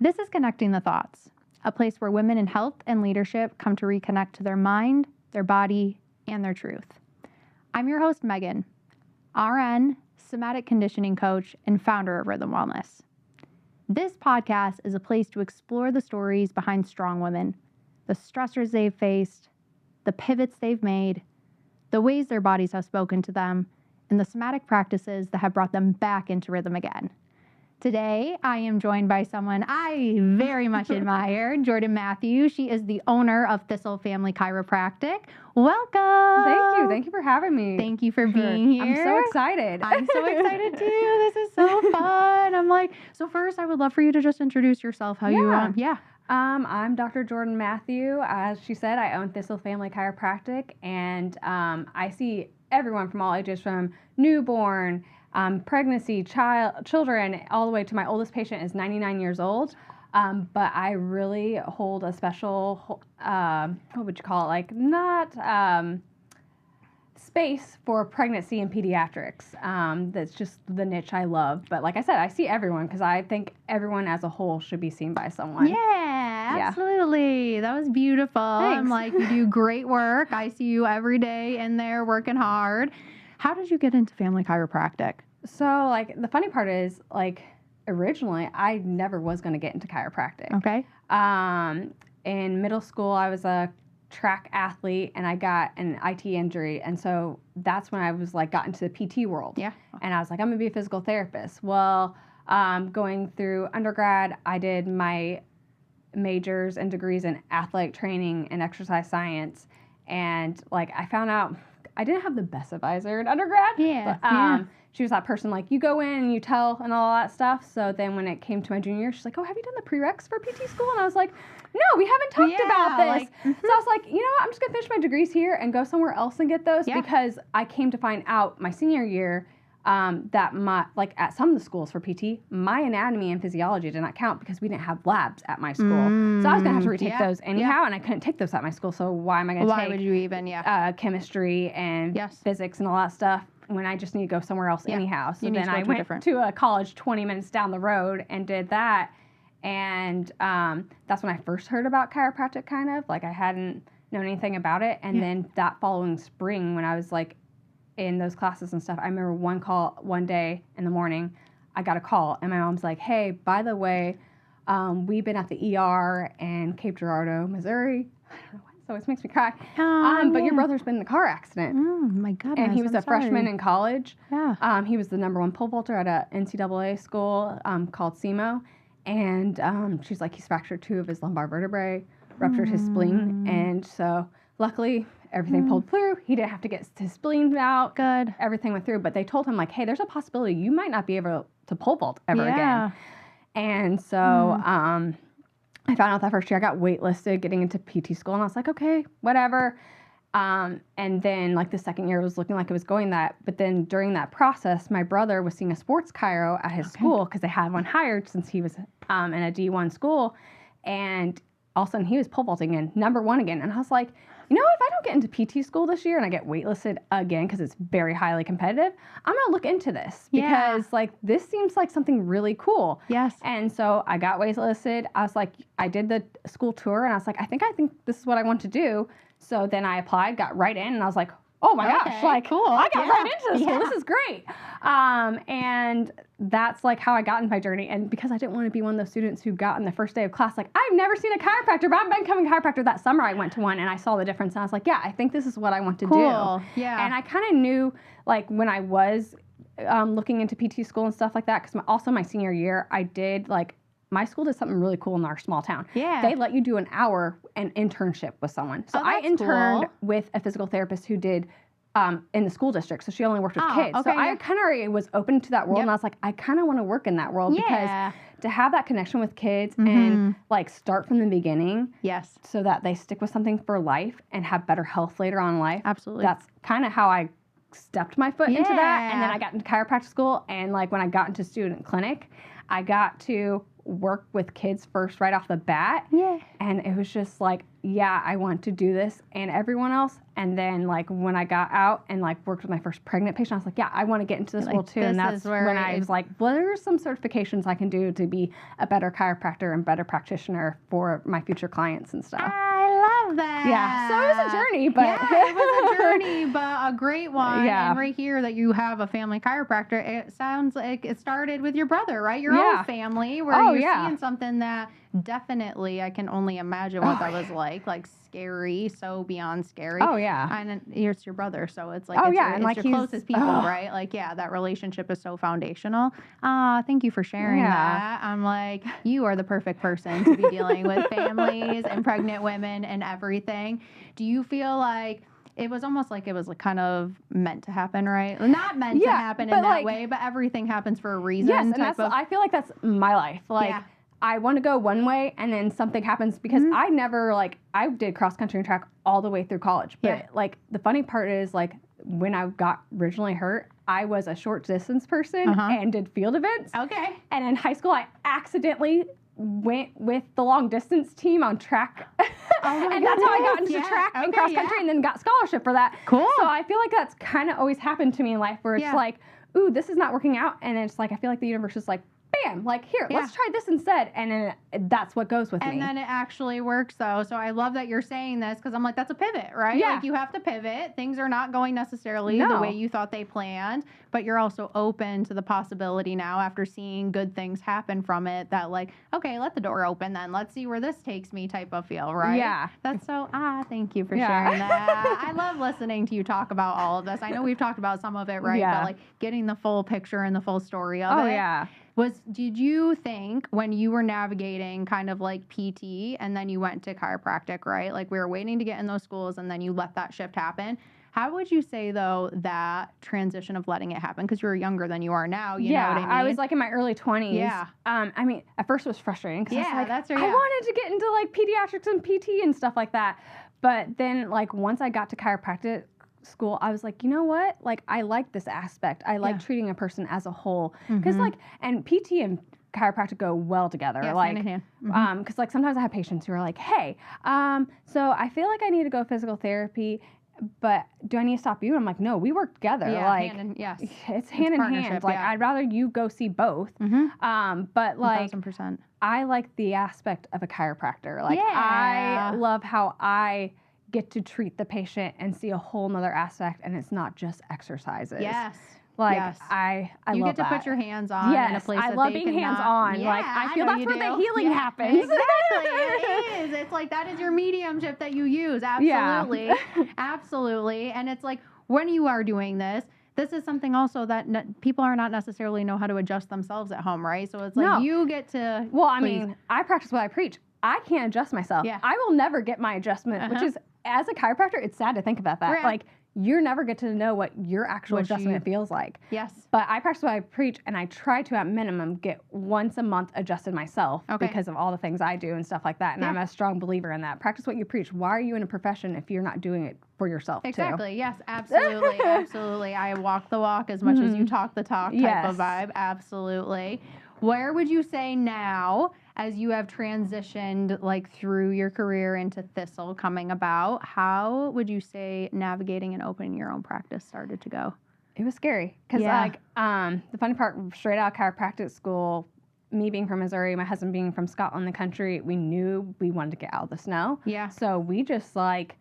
This is Connecting the Thoughts, a place where women in health and leadership come to reconnect to their mind, their body, and their truth. I'm your host, Megan, RN, somatic conditioning coach, and founder of Rhythm Wellness. This podcast is a place to explore the stories behind strong women, the stressors they've faced, the pivots they've made, the ways their bodies have spoken to them, and the somatic practices that have brought them back into rhythm again. Today, I am joined by someone I very much admire, Jordan Matthew. She is the owner of Thistle Family Chiropractic. Welcome. Thank you. Thank you for having me. Thank you for being here. I'm so excited. I'm so excited too. This is so fun. So first I would love for you to just introduce yourself, I'm Dr. Jordan Matthew. As she said, I own Thistle Family Chiropractic, and I see everyone from all ages, from newborn, pregnancy, children, all the way to my oldest patient is 99 years old. But I really hold a special, what would you call it? Like space for pregnancy and pediatrics. That's just the niche I love. But like I said, I see everyone because I think everyone as a whole should be seen by someone. Yeah, absolutely. Yeah. That was beautiful. Thanks. I'm like, you do great work. I see you every day in there working hard. How did you get into family chiropractic? So, like, the funny part is, like, originally, I never was going to get into chiropractic. Okay. In middle school, I was a track athlete, and I got an IT injury, and so that's when I was, like, got into the PT world. Yeah. And I was like, I'm going to be a physical therapist. Well, going through undergrad, I did my majors and degrees in athletic training and exercise science, and, like, I found out I didn't have the best advisor in undergrad. Yeah. But, she was that person, like, you go in and you tell and all that stuff. So then when it came to my junior year, she's like, oh, have you done the prereqs for PT school? And I was like, no, we haven't talked about this. So I was like, you know what? I'm just going to finish my degrees here and go somewhere else and get those. Yeah. Because I came to find out my senior year that at some of the schools for PT, my anatomy and physiology did not count because we didn't have labs at my school. So I was going to have to retake those anyhow, and I couldn't take those at my school. So why am I going to take? Why would you even? Chemistry and physics and all that stuff when I just need to go somewhere else anyhow. So then I went to a college 20 minutes down the road and did that. And that's when I first heard about chiropractic, kind of. Like, I hadn't known anything about it. And then that following spring, when I was, like, in those classes and stuff, I remember one day in the morning, I got a call. And my mom's like, hey, by the way, we've been at the ER in Cape Girardeau, Missouri. I don't know why. So it makes me cry. But your brother's been in a car accident. Oh, my goodness. And he was freshman in college. Yeah. He was the #1 pole vaulter at a NCAA school called SEMO. And she's like, he's fractured 2 of his lumbar vertebrae, ruptured his spleen. And so luckily, everything pulled through. He didn't have to get his spleen out. Good. Everything went through. But they told him, like, hey, there's a possibility you might not be able to pole vault ever again. And so I found out that first year I got waitlisted getting into PT school, and I was like, okay, whatever. And then, like, the second year was looking like it was going that. But then during that process, my brother was seeing a sports chiro at his school because they had one hired since he was in a D1 school. And all of a sudden, he was pole vaulting in #1 again. And I was like, you know, if I don't get into PT school this year and I get waitlisted again because it's very highly competitive, I'm going to look into this because, like, this seems like something really cool. Yes. And so I got waitlisted. I was like, I did the school tour, and I was like, I think this is what I want to do. So then I applied, got right in, and I was like, oh my gosh, like, cool. I got right into this school. This is great. And that's, like, how I got in my journey. And because I didn't want to be one of those students who got on the first day of class, like, I've never seen a chiropractor, but I've been becoming a chiropractor. That summer I went to one, and I saw the difference. And I was like, yeah, I think this is what I want to do. Yeah. And I kind of knew, like, when I was looking into PT school and stuff like that, because also my senior year, I did, like, my school did something really cool in our small town. Yeah. They let you do an hour an internship with someone. So I interned with a physical therapist who did in the school district. So she only worked with kids. Okay, so I kind of already was open to that world. And I was like, I kind of want to work in that world because to have that connection with kids and, like, start from the beginning. Yes. So that they stick with something for life and have better health later on in life. Absolutely. That's kind of how I stepped my foot into that. And then I got into chiropractic school. And, like, when I got into student clinic, I got to work with kids first right off the bat. Yeah. And it was just like, yeah, I want to do this and everyone else. And then like when I got out and like worked with my first pregnant patient, I was like, yeah, I want to get into this world too. And that's when I was like, what are some certifications I can do to be a better chiropractor and better practitioner for my future clients and stuff. I love that. Yeah. So it was a journey, but it was a journey, but a great one. Yeah. And right here that you have a family chiropractor, it sounds like it started with your brother, right? Your own family, where you're seeing something that definitely I can only imagine what that was like scary, so beyond scary. Oh yeah. And it's your brother, so it's like and it's like your closest people, right? Like that relationship is so foundational. Thank you for sharing that. I'm like, you are the perfect person to be dealing with families and pregnant women and everything. Do you feel like it was almost like it was like kind of meant to happen, right? Not meant to happen in that way, but everything happens for a reason. Yes, and I feel like that's my life. Like I want to go one way and then something happens because I never I did cross country and track all the way through college. But like the funny part is like when I got originally hurt, I was a short distance person and did field events. Okay. And in high school, I accidentally went with the long distance team on track. And that's how I got into track and cross country and then got scholarship for that. Cool. So I feel like that's kind of always happened to me in life where it's like, ooh, this is not working out. And it's like, I feel like the universe is like, bam, like here, let's try this instead. And then that's what goes with me. And then it actually works though. So I love that you're saying this because I'm like, that's a pivot, right? Yeah. Like you have to pivot. Things are not going necessarily the way you thought they planned, but you're also open to the possibility now after seeing good things happen from it that like, okay, let the door open then. Let's see where this takes me type of feel, right? Yeah. That's so, thank you for sharing that. I love listening to you talk about all of this. I know we've talked about some of it, right? Yeah. But like getting the full picture and the full story of it. Oh, yeah. Did you think when you were navigating kind of like PT and then you went to chiropractic, right? Like we were waiting to get in those schools and then you let that shift happen. How would you say though that transition of letting it happen? Because you were younger than you are now, you know what I mean? I was like in my early 20s. Yeah. I mean, at first it was frustrating because I was like, that's right. I wanted to get into like pediatrics and PT and stuff like that. But then like once I got to chiropractic school, I was like, you know what? Like, I like this aspect. I like treating a person as a whole. Because like, and PT and chiropractic go well together. Yes, like, hand in hand. Because like sometimes I have patients who are like, hey, so I feel like I need to go physical therapy, but do I need to stop you? And I'm like, no, we work together. Yeah, like, it's hand in hand. Like, I'd rather you go see both. But like, 1,000%. I like the aspect of a chiropractor. Like, I love how I get to treat the patient and see a whole nother aspect, and it's not just exercises. Yes. Like, yes. I you love get to put your hands on in a place I that love they being cannot. hands-on. Yeah, like, I feel that's where the healing happens. Exactly. It is. It's like that is your mediumship that you use. Absolutely. Absolutely. And it's like when you are doing this is something also that people are not necessarily know how to adjust themselves at home, right? So it's like you get to... Well, I mean, I practice what I preach. I can't adjust myself. Yeah. I will never get my adjustment, which is, as a chiropractor, it's sad to think about that. Right. Like, you never get to know what your actual adjustment feels like. Yes. But I practice what I preach, and I try to, at minimum, get once a month adjusted myself because of all the things I do and stuff like that. And I'm a strong believer in that. Practice what you preach. Why are you in a profession if you're not doing it for yourself, Exactly. Yes, absolutely. Absolutely. I walk the walk as much as you talk the talk type of vibe. Absolutely. Where would you say now, as you have transitioned like through your career into Thistle coming about, how would you say navigating and opening your own practice started to go? It was scary because like the funny part, straight out of chiropractic school, me being from Missouri, my husband being from Scotland, the country, we knew we wanted to get out of the snow. Yeah. So we just like,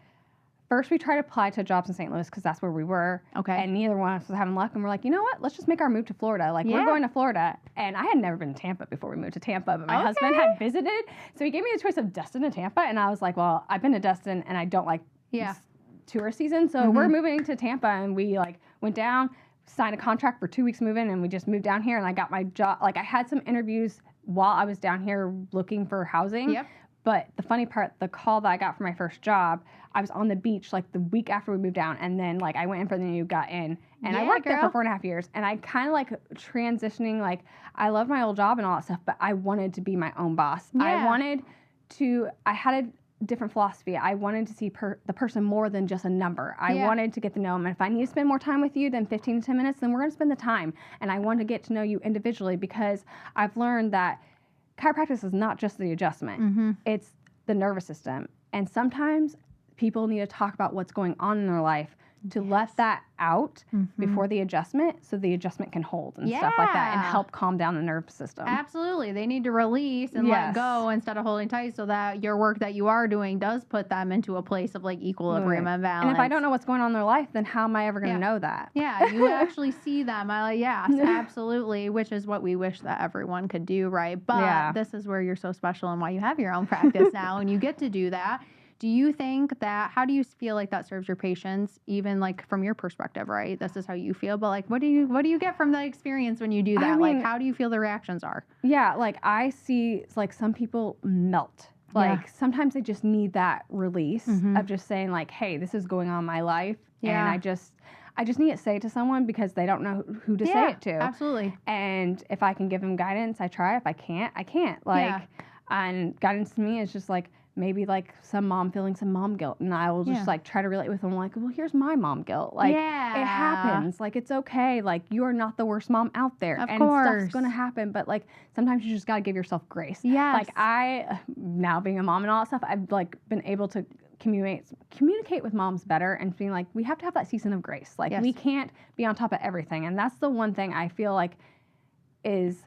first we tried to apply to jobs in St. Louis because that's where we were. Okay. And neither one of us was having luck. And we're like, you know what? Let's just make our move to Florida. Like, we're going to Florida. And I had never been to Tampa before we moved to Tampa, but my husband had visited. So he gave me the choice of Destin and Tampa. And I was like, well, I've been to Destin and I don't like tourist season. So we're moving to Tampa. And we like went down, signed a contract for 2 weeks moving, and we just moved down here. And I got my job. Like, I had some interviews while I was down here looking for housing. Yep. But the funny part, the call that I got for my first job, I was on the beach like the week after we moved down, and then like I went in for the interview, got in, and I worked there for 4.5 years, and I kind of like transitioning, like I loved my old job and all that stuff, but I wanted to be my own boss. I had a different philosophy. I wanted to see the person more than just a number. I wanted to get to know them. And if I need to spend more time with you than 15 to 10 minutes, then we're going to spend the time. And I want to get to know you individually because I've learned that chiropractic is not just the adjustment. It's the nervous system. And sometimes people need to talk about what's going on in their life to let that out before the adjustment, so the adjustment can hold and stuff like that and help calm down the nervous system. Absolutely. They need to release and let go instead of holding tight, so that your work that you are doing does put them into a place of like equilibrium and balance. And if I don't know what's going on in their life, then how am I ever going to know that? Yeah, you actually see them. Yes, absolutely, which is what we wish that everyone could do, right? But this is where you're so special and why you have your own practice now and you get to do that. Do you think that, how do you feel like that serves your patients, even like from your perspective, right? This is how you feel, but like, what do you get from the experience when you do that? I mean, like, how do you feel the reactions are? Yeah, like I see like some people melt. Like sometimes they just need that release of just saying like, hey, this is going on in my life. And I just need to say it to someone because they don't know who to say it to. Absolutely. And if I can give them guidance, I try. If I can't, I can't. Like, and guidance to me is just like, maybe like some mom feeling some mom guilt, and I will just like try to relate with them like, well, here's my mom guilt. Like it happens. Like it's okay. Like you are not the worst mom out there. Of and course. Stuff's gonna happen, but like sometimes you just gotta give yourself grace. Yes. Like I, now being a mom and all that stuff, I've like been able to communicate with moms better and being like, we have to have that season of grace. Like we can't be on top of everything. And that's the one thing I feel like is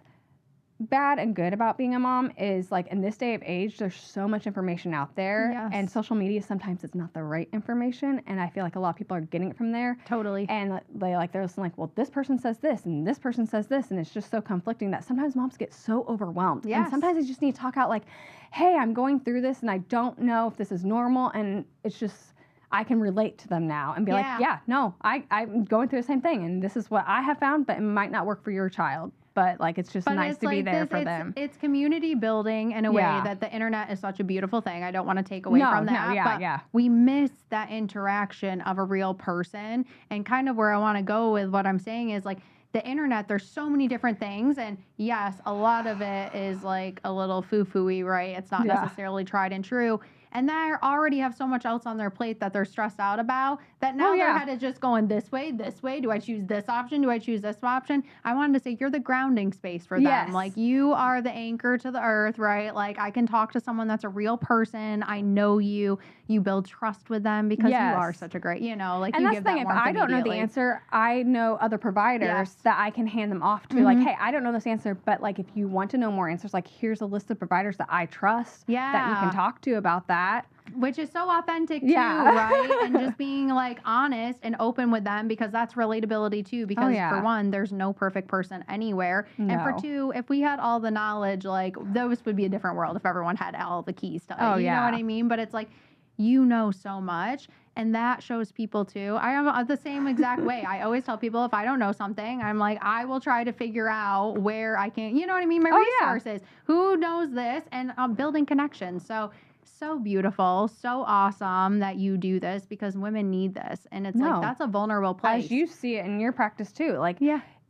bad and good about being a mom is like in this day of age, there's so much information out there and social media, sometimes it's not the right information. And I feel like a lot of people are getting it from there. Totally. And they're listening like, well, this person says this and this person says this. And it's just so conflicting that sometimes moms get so overwhelmed. Yes. And sometimes they just need to talk out like, hey, I'm going through this and I don't know if this is normal. And it's just, I can relate to them now and be like, no, I'm going through the same thing. And this is what I have found, but it might not work for your child. But like it's just nice to be there for them. It's community building in a way that the internet is such a beautiful thing. I don't want to take away from that. But we miss that interaction of a real person. And kind of where I want to go with what I'm saying is like the internet, there's so many different things. And yes, a lot of it is like a little foo-foo-y, right? It's not necessarily tried and true. And they already have so much else on their plate that they're stressed out about that now their head is just going this way. Do I choose this option? Do I choose this option? I wanted to say you're the grounding space for them. Like you are the anchor to the earth, right? Like I can talk to someone that's a real person. I know you. You build trust with them because you are such a great, like and you that's give the thing, that if warmth I don't know the answer, I know other providers that I can hand them off to. Like, hey, I don't know this answer, but like if you want to know more answers, like here's a list of providers that I trust that you can talk to about that. Which is so authentic too, right? And just being like honest and open with them because that's relatability too. Because for one, there's no perfect person anywhere. No. And for two, if we had all the knowledge, like those would be a different world if everyone had all the keys to it. You know what I mean? But it's like, you know so much. And that shows people too. I am the same exact way. I always tell people if I don't know something, I'm like, I will try to figure out where I can, you know what I mean? My resources. Who knows this? And I'm building connections. So beautiful, so awesome that you do this because women need this. And it's like, that's a vulnerable place. As you see it in your practice too. Like,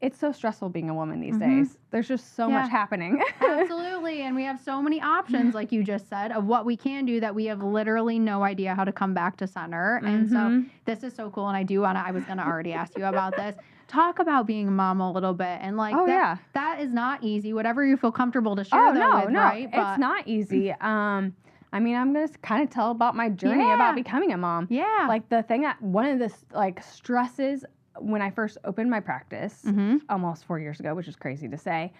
it's so stressful being a woman these days. There's just so much happening. Absolutely. And we have so many options, like you just said, of what we can do that we have literally no idea how to come back to center. And so this is so cool. And I was going to already ask you about this. Talk about being a mom a little bit. And like, that is not easy. Whatever you feel comfortable to share right? It's not easy. I mean, I'm going to kind of tell about my journey about becoming a mom. Yeah. Like the thing one of the like stresses when I first opened my practice almost 4 years ago, which is crazy to say,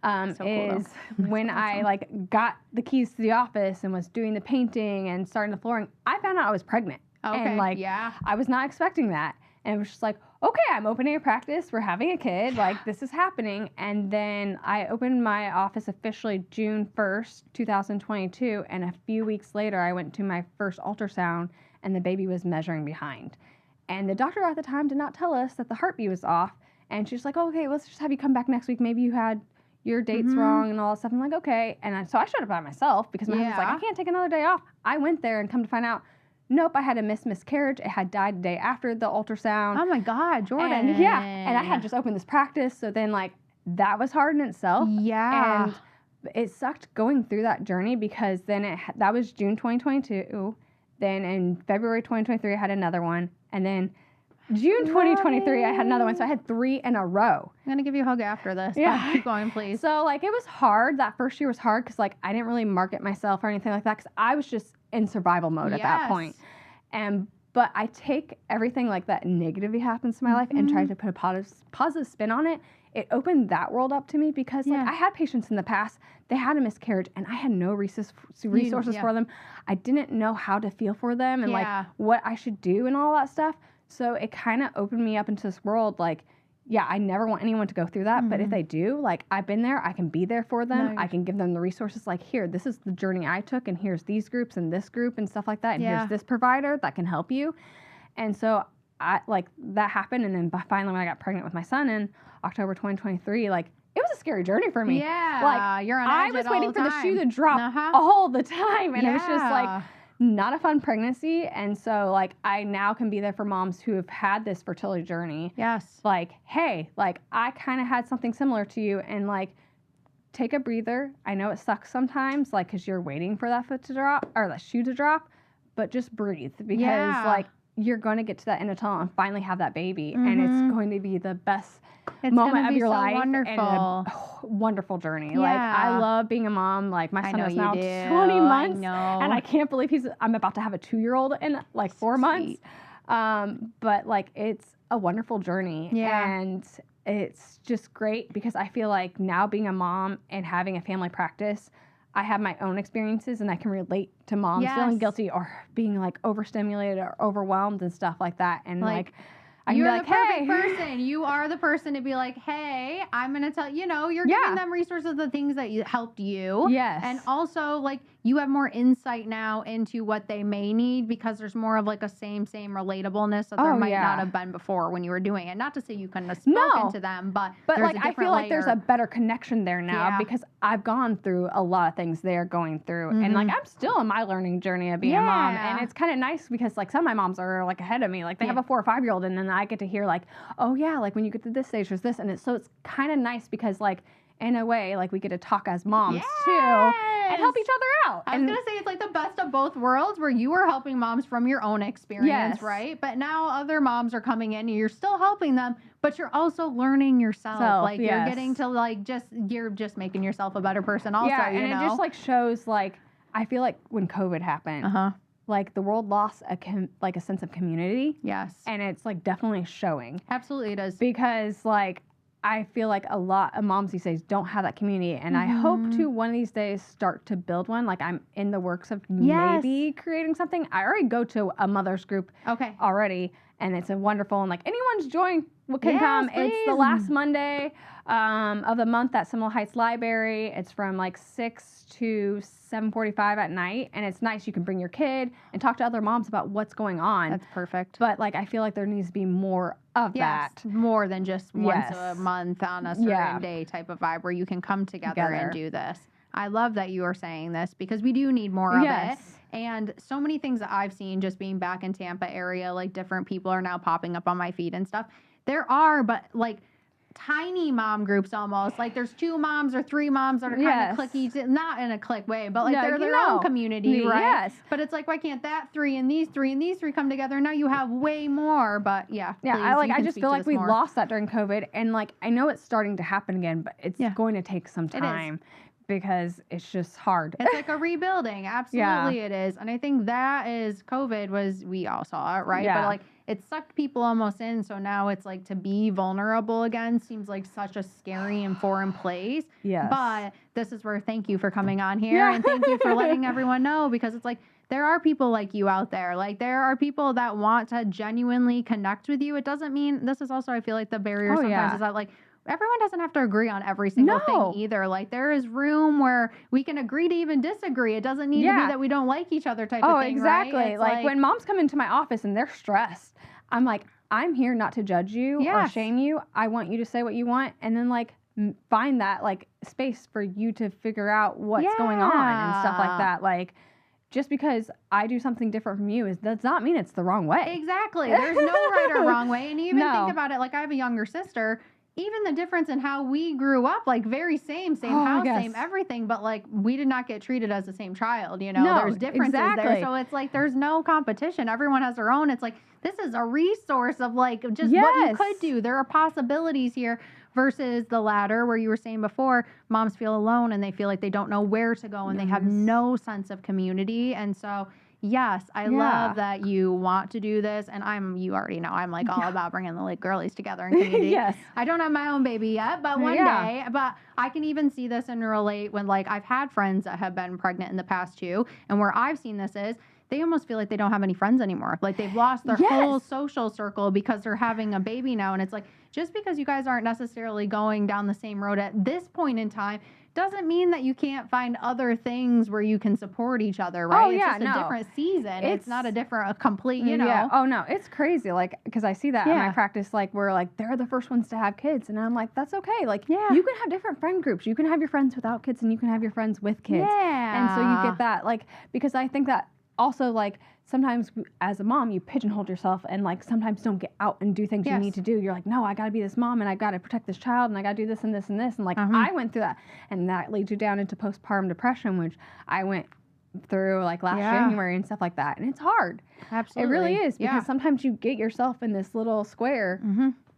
is when I like got the keys to the office and was doing the painting and starting the flooring, I found out I was pregnant. Okay. And like, I was not expecting that. And it was just like, okay, I'm opening a practice. We're having a kid. Like, this is happening. And then I opened my office officially June 1st, 2022. And a few weeks later, I went to my first ultrasound, and the baby was measuring behind. And the doctor at the time did not tell us that the heartbeat was off. And she's like, okay, let's just have you come back next week. Maybe you had your dates wrong and all that stuff. I'm like, okay. And so I showed up by myself because my husband's like, I can't take another day off. I went there and come to find out, nope, I had a miscarriage. It had died the day after the ultrasound. Oh my God, Jordan. And and I had just opened this practice. So then like that was hard in itself. Yeah. And it sucked going through that journey because then that was June 2022. Then in February 2023, I had another one. And then June 2023, I had another one. So I had 3 in a row. I'm going to give you a hug after this. Yeah. Keep going, please. So, like, it was hard. That first year was hard because, like, I didn't really market myself or anything like that because I was just in survival mode at that point. But I take everything, like, that negatively happens to my life and try to put a positive spin on it. It opened that world up to me because, like, I had patients in the past, they had a miscarriage, and I had no resources for them. I didn't know how to feel for them and, like, what I should do and all that stuff. So it kind of opened me up into this world, like, I never want anyone to go through that, but if they do, like, I've been there, I can be there for them. I can give them the resources, like, here, this is the journey I took, and here's these groups and this group and stuff like that, and here's this provider that can help you. And so, that happened, and then finally when I got pregnant with my son in October 2023, like, it was a scary journey for me. Yeah, like, you're on I edge was all waiting the for the time. shoe to drop all the time, and it was just, like, not a fun pregnancy. And so, like, I now can be there for moms who have had this fertility journey. Yes. Like, hey, like, I kind of had something similar to you, and, like, take a breather. I know it sucks sometimes, like, because you're waiting for that foot to drop or that shoe to drop, but just breathe because, like, you're going to get to that end of tunnel and finally have that baby, and it's going to be the best moment of your life. Wonderful. And a wonderful journey. Yeah. Like, I love being a mom. Like, my son is now 20 months, and I can't believe I'm about to have a 2-year-old in, like, 4 months. But, like, it's a wonderful journey. Yeah. And it's just great because I feel like now being a mom and having a family practice, I have my own experiences and I can relate to moms feeling guilty or being, like, overstimulated or overwhelmed and stuff like that. And, like you're the perfect person. You are the person to be like, hey, I'm going to tell, you're giving them resources, the things that helped you. Yes. And also, like, you have more insight now into what they may need because there's more of, like, a same relatableness that there might not have been before when you were doing it. Not to say you couldn't have spoken to them, but like, I feel like there's a better connection there now because I've gone through a lot of things they're going through. And, like, I'm still in my learning journey of being a mom. And it's kind of nice because, like, some of my moms are, like, ahead of me. Like, they have a 4 or 5-year-old, and then I get to hear, like, oh, yeah, like, when you get to this stage, there's this. And it's kind of nice because, like, in a way, like, we get to talk as moms, too, and help each other out. I was going to say, it's like the best of both worlds where you are helping moms from your own experience, right? But now other moms are coming in and you're still helping them, but you're also learning yourself. Like, you're getting to, like, you're just making yourself a better person also, and it just, like, shows, like, I feel like when COVID happened, like, the world lost a sense of community. Yes. And it's, like, definitely showing. Absolutely it is. Because, like, I feel like a lot of moms these days don't have that community. And I hope to one of these days start to build one. Like, I'm in the works of maybe creating something. I already go to a mother's group already. And it's a wonderful, and, like, anyone's can come. Please. It's the last Monday of the month at Seminole Heights Library. It's from, like, 6 to 7:45 at night. And it's nice. You can bring your kid and talk to other moms about what's going on. That's perfect. But, like, I feel like there needs to be more of that. More than just once a month on a certain day type of vibe where you can come together and do this. I love that you are saying this because we do need more of it. And so many things that I've seen just being back in Tampa area, like, different people are now popping up on my feed and stuff. There are, but, like, tiny mom groups almost. Like, there's 2 moms or 3 moms that are kind of clicky, not in a click way, but, like, they're their own community, right? Yes. But it's like, why can't that 3 and these 3 and these 3 come together? Now you have way more, but please, I just feel like we lost that during COVID, and, like, I know it's starting to happen again, but it's going to take some time. Because it's just hard. It's like a rebuilding. Absolutely it is. And I think that is COVID we all saw it, right? But, like, it sucked people almost in. So now it's like to be vulnerable again seems like such a scary and foreign place. Yes. But this is where thank you for coming on here. And thank you for letting everyone know because it's like there are people like you out there. Like, there are people that want to genuinely connect with you. It doesn't mean, this is also, I feel like the barrier sometimes is that, like, everyone doesn't have to agree on every single thing either. Like, there is room where we can agree to even disagree. It doesn't need to be that we don't like each other type of thing, exactly. Right? Like, when moms come into my office and they're stressed, I'm like, I'm here not to judge you or shame you. I want you to say what you want. And then, like, find that, like, space for you to figure out what's going on and stuff like that. Like, just because I do something different from you does not mean it's the wrong way. Exactly. There's no right or wrong way. And even think about it, like, I have a younger sister. even the difference in how we grew up, like very same house, yes. same everything, but like we did not get treated as the same child, you know, No, there's differences exactly. there. So it's like, there's no competition. Everyone has their own. It's like, this is a resource of like just what you could do. There are possibilities here versus the latter where you were saying before, moms feel alone and they feel like they don't know where to go and they have no sense of community. And so yes, I love that you want to do this, and you already know, I'm like all about bringing the like girlies together in community. Yes. I don't have my own baby yet, but one day, but I can even see this and relate when like I've had friends that have been pregnant in the past too, and where I've seen this is they almost feel like they don't have any friends anymore. Like they've lost their whole social circle because they're having a baby now, and it's like, just because you guys aren't necessarily going down the same road at this point in time doesn't mean that you can't find other things where you can support each other, right? Oh, yeah, it's just a different season. It's not a complete, you know. Yeah. Oh, no, it's crazy. Like, because I see that in my practice, like, where, like, they're the first ones to have kids. And I'm like, that's okay. Like, you can have different friend groups. You can have your friends without kids, and you can have your friends with kids. Yeah. And so you get that, like, because I think that also, like, sometimes as a mom, you pigeonhole yourself and, like, sometimes don't get out and do things you need to do. You're like, no, I got to be this mom, and I got to protect this child, and I got to do this and this and this. And, like, I went through that. And that leads you down into postpartum depression, which I went through, like, last January and stuff like that. And it's hard. Absolutely. It really is, because sometimes you get yourself in this little square.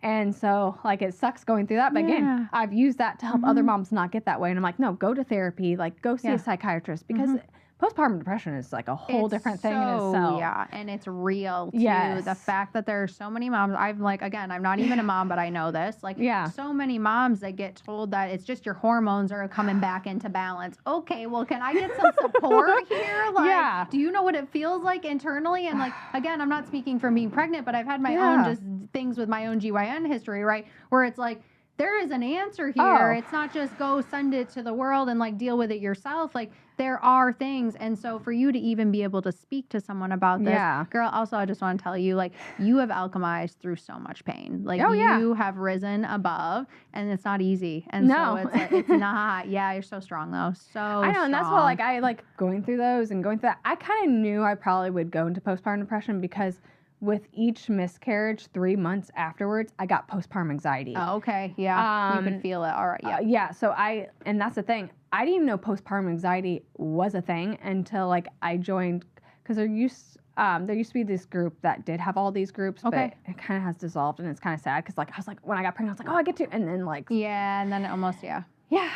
And so, like, it sucks going through that. But again, I've used that to help other moms not get that way. And I'm like, no, go to therapy. Like, go see a psychiatrist, because postpartum depression is like a whole different thing in itself. Yeah, and it's real too. Yes. The fact that there are so many moms, I'm like, again, I'm not even a mom, but I know this. Like, so many moms that get told that it's just your hormones are coming back into balance. Okay, well, can I get some support here? Like, do you know what it feels like internally? And like, again, I'm not speaking from being pregnant, but I've had my own just things with my own GYN history, right? Where it's like, there is an answer here. It's not just go send it to the world and like deal with it yourself. Like, there are things. And so for you to even be able to speak to someone about this, girl, also, I just want to tell you, like, you have alchemized through so much pain. Like, you have risen above, and it's not easy. And so it's like, it's not. Yeah, you're so strong though. So I know, strong. And that's what, like, I like going through those and going through that. I kind of knew I probably would go into postpartum depression, because with each miscarriage, 3 months afterwards, I got postpartum anxiety. Oh, okay. Yeah. You could feel it. All right. Yeah. So and that's the thing. I didn't even know postpartum anxiety was a thing until, like, I joined, because there used to be this group that did have all these groups, but it kind of has dissolved, and it's kind of sad, because, like, I was like, when I got pregnant, I was like, oh, I get to, and then, like. Yeah, and then it almost, Yeah,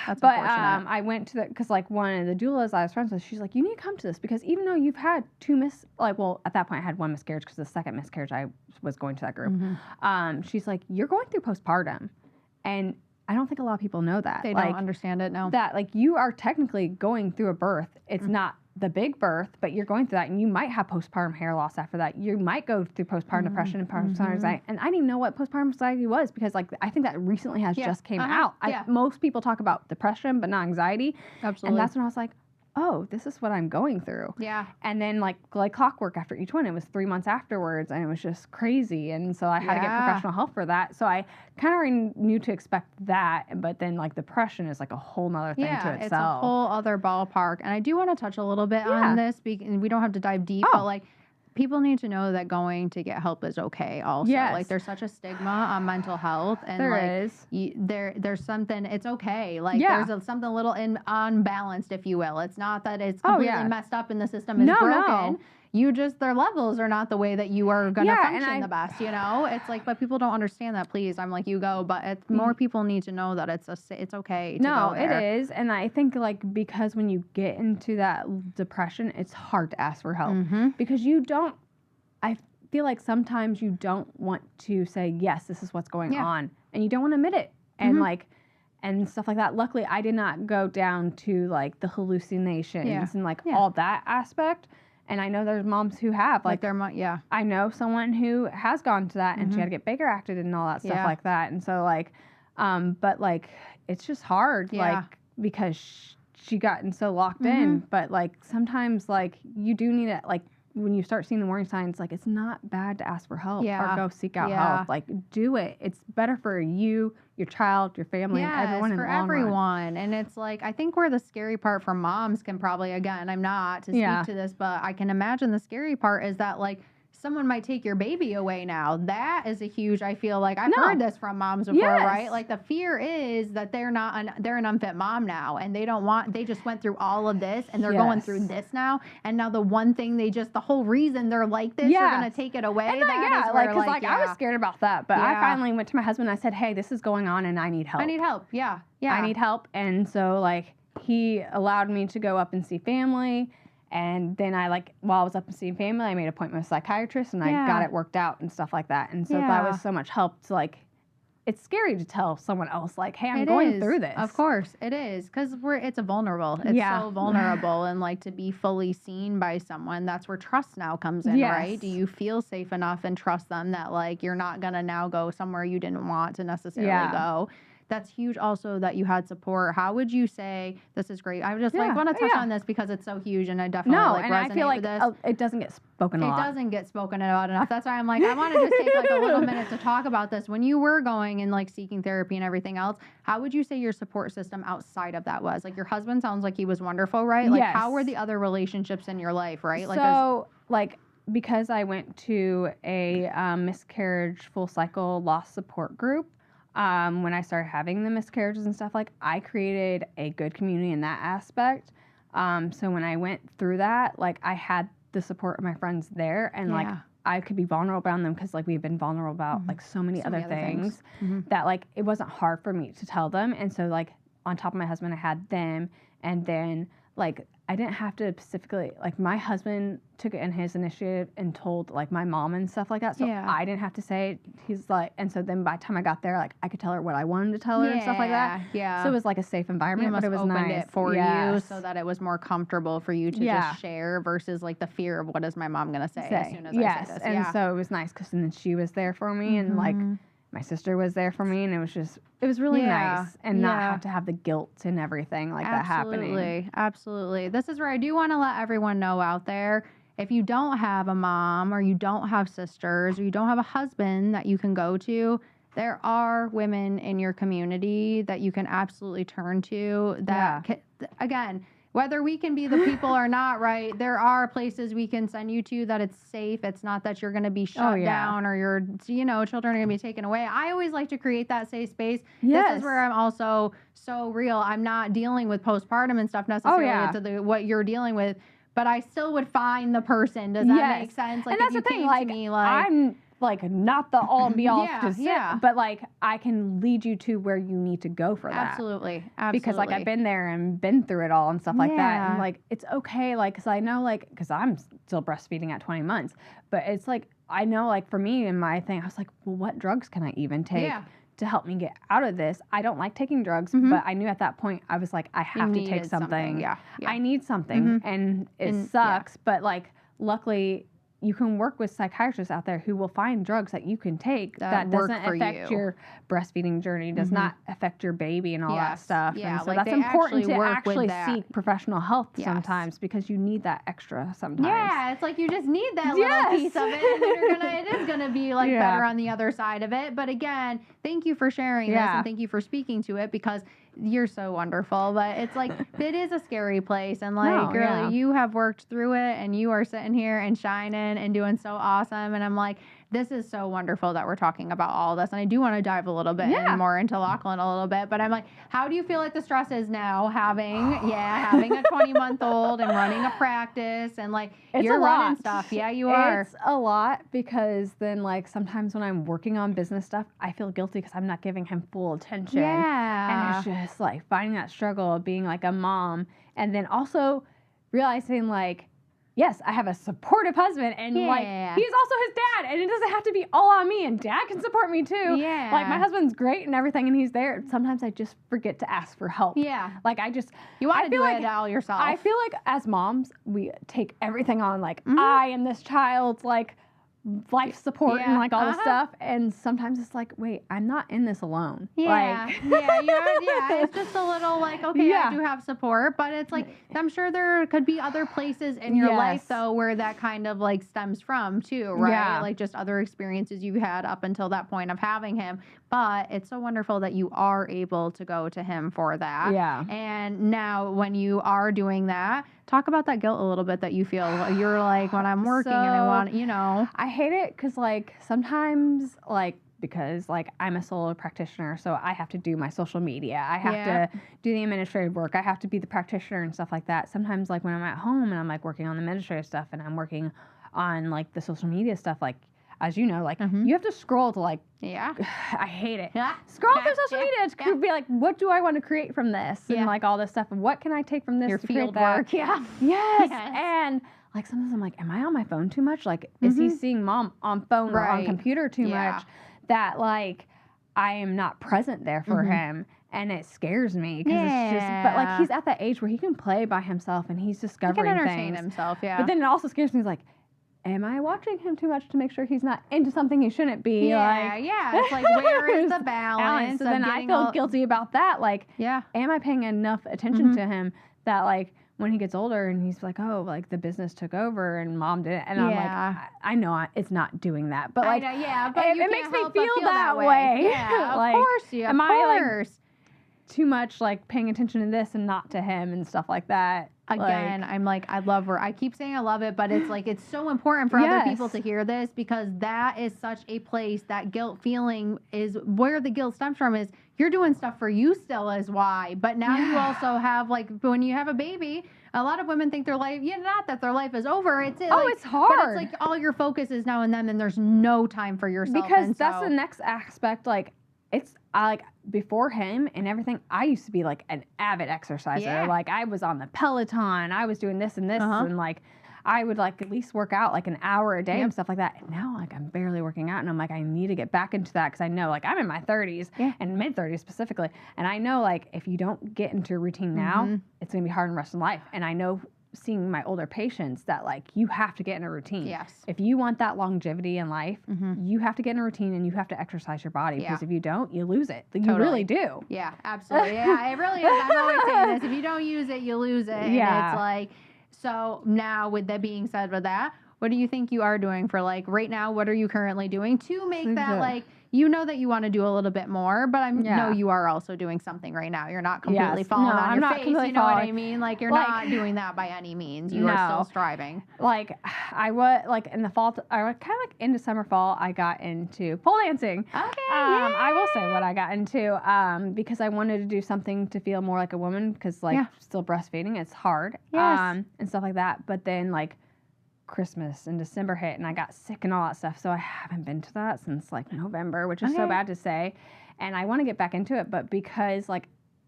that's but unfortunate. I went to because, like, one of the doulas I was friends with, she's like, you need to come to this, because even though you've had at that point I had one miscarriage, because the second miscarriage I was going to that group. She's like, you're going through postpartum, and I don't think a lot of people know that. They don't understand it, no. That, like, you are technically going through a birth. It's not the big birth, but you're going through that, and you might have postpartum hair loss after that. You might go through postpartum depression and postpartum anxiety. And I didn't even know what postpartum anxiety was, because, like, I think that recently has just came out. Most people talk about depression, but not anxiety. Absolutely. And that's when I was like, oh, this is what I'm going through. Yeah. And then, like clockwork, after each one, it was 3 months afterwards, and it was just crazy. And so I had to get professional help for that. So I kind of already knew to expect that, but then, like, depression is like a whole nother thing to itself. Yeah, it's a whole other ballpark. And I do want to touch a little bit on this, and we don't have to dive deep, but, like, people need to know that going to get help is okay also. Yes. Like, there's such a stigma on mental health, and there is. There's something, it's okay. Like, there's something a little unbalanced, if you will. It's not that it's completely messed up and the system is broken. No. You just, their levels are not the way that you are going to function the best, you know? It's like, but people don't understand that, please. I'm like, you go, but it's more people need to know that it's okay to go there. No, it is. And I think, like, because when you get into that depression, it's hard to ask for help. Because I feel like sometimes you don't want to say, yes, this is what's going on. And you don't want to admit it. And, like, and stuff like that. Luckily, I did not go down to, like, the hallucinations and, like, all that aspect. And I know there's moms who have, like their I know someone who has gone to that, and she had to get Baker acted and all that stuff like that. And so, like, but, like, it's just hard, like, because she gotten so locked in. But, like, sometimes, like, you do need it, like, when you start seeing the warning signs, like, it's not bad to ask for help or go seek out help. Like, do it. It's better for you, your child, your family, and everyone in the long run. for everyone. And it's like, I think where the scary part for moms can probably, again, I'm not to speak to this, but I can imagine the scary part is that, like, someone might take your baby away now. That is a huge, I feel like I've No. heard this from moms before, Yes. right? Like the fear is that they're an unfit mom now, and they just went through all of this and they're going Yes. through this now. And now the one thing the whole reason they're like this, you're going to take it away. And That is where, I was scared about that, but I Yeah. finally went to my husband and I said, hey, this is going on and I need help. I need help. Yeah. Yeah. I need help. And so like he allowed me to go up and see family. And then while I was up and seeing family, I made an appointment with a psychiatrist and I got it worked out and stuff like that. And so that was so much help to like, it's scary to tell someone else like, hey, I'm going through this. Of course it is. Because it's vulnerable. It's so vulnerable. And like to be fully seen by someone, that's where trust now comes in, right? Do you feel safe enough and trust them that like you're not going to now go somewhere you didn't want to necessarily go? That's huge also that you had support. How would you say, this is great. I just want to touch on this because it's so huge and I definitely resonate I feel like with this. It doesn't get spoken a lot. It doesn't get spoken about enough. That's why I'm like, I want to just take like a little minute to talk about this. When you were going and like seeking therapy and everything else, how would you say your support system outside of that was? Like your husband sounds like he was wonderful, right? Like how were the other relationships in your life, right? Like because I went to a miscarriage full cycle loss support group, when I started having the miscarriages and stuff, like I created a good community in that aspect. So when I went through that, like I had the support of my friends there and like I could be vulnerable around them because like we've been vulnerable about like so many other things that like it wasn't hard for me to tell them. And so like on top of my husband, I had them, and then like I didn't have to specifically, like my husband took it in his initiative and told like my mom and stuff like that. So I didn't have to say it. He's like, and so then by the time I got there, like I could tell her what I wanted to tell her and stuff like that. Yeah. So it was like a safe environment, but it was nice. It for you so that it was more comfortable for you to just share versus like the fear of what is my mom going to say as soon as I say this. And so it was nice because then she was there for me and like my sister was there for me, and it was really nice and not have to have the guilt and everything like that happening. Absolutely. This is where I do want to let everyone know out there, if you don't have a mom or you don't have sisters or you don't have a husband that you can go to, there are women in your community that you can absolutely turn to that, again, whether we can be the people or not, right, there are places we can send you to that it's safe. It's not that you're going to be shut down or your, children are going to be taken away. I always like to create that safe space. This is where I'm also so real. I'm not dealing with postpartum and stuff necessarily to what you're dealing with, but I still would find the person. Does that make sense? Like, and that's the thing, like, me, like, I'm like not the all and be all but like I can lead you to where you need to go for that. Absolutely. Because like I've been there and been through it all and stuff like that, and like it's okay, like because I know like because I'm still breastfeeding at 20 months, but it's like I know like for me and my thing, I was like, well, what drugs can I even take to help me get out of this? I don't like taking drugs, but I knew at that point I was like, I have to take something. I need something, and it sucks, but like luckily you can work with psychiatrists out there who will find drugs that you can take that doesn't affect your breastfeeding journey, does not affect your baby and all that stuff. And so like that's important to actually seek professional help sometimes because you need that extra sometimes. Yeah, it's like you just need that little piece of it, and then it is gonna be like better on the other side of it. But again, thank you for sharing this and thank you for speaking to it because you're so wonderful. But it's like it is a scary place, and like really you have worked through it and you are sitting here and shining and doing so awesome. And I'm like, this is so wonderful that we're talking about all this. And I do want to dive a little bit more into Lachlan a little bit, but I'm like, how do you feel like the stress is now having a 20-month-old and running a practice and like you're running stuff. Yeah, you are. It's a lot because then like sometimes when I'm working on business stuff, I feel guilty because I'm not giving him full attention. And it's just like finding that struggle of being like a mom and then also realizing like, yes, I have a supportive husband, and like he's also his dad, and it doesn't have to be all on me, and dad can support me too. Like my husband's great and everything, and he's there. Sometimes I just forget to ask for help. Like you want to do it all yourself. I feel like as moms, we take everything on. Like I am this child's like life support and like all this stuff, and sometimes it's like, wait, I'm not in this alone. It's just a little like, okay, I do have support, but it's like I'm sure there could be other places in your life though where that kind of like stems from too, right? Like just other experiences you've had up until that point of having him. But it's so wonderful that you are able to go to him for that. And now when you are doing that, Talk about that guilt a little bit that you feel. You're like, when I'm working and I want, I hate it because, like, sometimes, like, because, like, I'm a solo practitioner, so I have to do my social media. I have to do the administrative work. I have to be the practitioner and stuff like that. Sometimes, like, when I'm at home and I'm, like, working on the administrative stuff and I'm working on, like, the social media stuff, like, as you know, like, you have to scroll to, like, I hate it. Scroll through social media to be like, what do I want to create from this? And, like, all this stuff. And what can I take from this Your to field create work. that? Yes. And, like, sometimes I'm like, am I on my phone too much? Like, is he seeing mom on phone or on computer too much that, like, I am not present there for him? And it scares me because it's just, but, like, he's at that age where he can play by himself and he's discovering he can entertain things. himself, But then it also scares me. He's like, am I watching him too much to make sure he's not into something he shouldn't be? It's like, where is the balance? So then I feel guilty about that. Like, am I paying enough attention to him that, like, when he gets older and he's like, oh, like, the business took over and mom did it. And I'm like, I know it's not doing that. But, like, but it makes me feel that way. Yeah, like, of course. Yeah, am I, like, too much, like, paying attention to this and not to him and stuff like that? Again, I'm like, I love her. I keep saying I love it, but it's like, it's so important for other people to hear this, because that is such a place, that guilt feeling is where the guilt stems from, is you're doing stuff for you still is why. But now you also have, like, when you have a baby, a lot of women think their life, not that their life is over. It's it's hard. But it's like all your focus is now on them and there's no time for yourself. Because that's the next aspect. Like, it's like, before him and everything, I used to be, like, an avid exerciser. Like, I was on the Peloton, I was doing this and this, and, like, I would, like, at least work out, like, an hour a day and stuff like that. And now, like, I'm barely working out, and I'm like, I need to get back into that, because I know, like, I'm in my 30s and mid-30s specifically, and I know, like, if you don't get into a routine now, it's gonna be hard in the rest of life. And I know, seeing my older patients, that, like, you have to get in a routine. Yes. If you want that longevity in life, you have to get in a routine and you have to exercise your body, because if you don't, you lose it. You really do. Yeah, absolutely. Yeah, it really is. I'm always saying this. If you don't use it, you lose it. And it's like, so now, with that being said, with that, what do you think you are doing for, like, right now, what are you currently doing to make that, like, you know that you want to do a little bit more, but I know you are also doing something right now. You're not completely falling on your face. You know what I mean? Like, you're not doing that by any means. You are still striving. Like, I was, like, in the fall, I was kind of, like, into summer, fall, I got into pole dancing. Okay, I will say what I got into, because I wanted to do something to feel more like a woman, because, like, still breastfeeding, it's hard, and stuff like that. But then, like, Christmas and December hit and I got sick and all that stuff, so I haven't been to that since, like, November, which is so bad to say, and I want to get back into it, but because, like,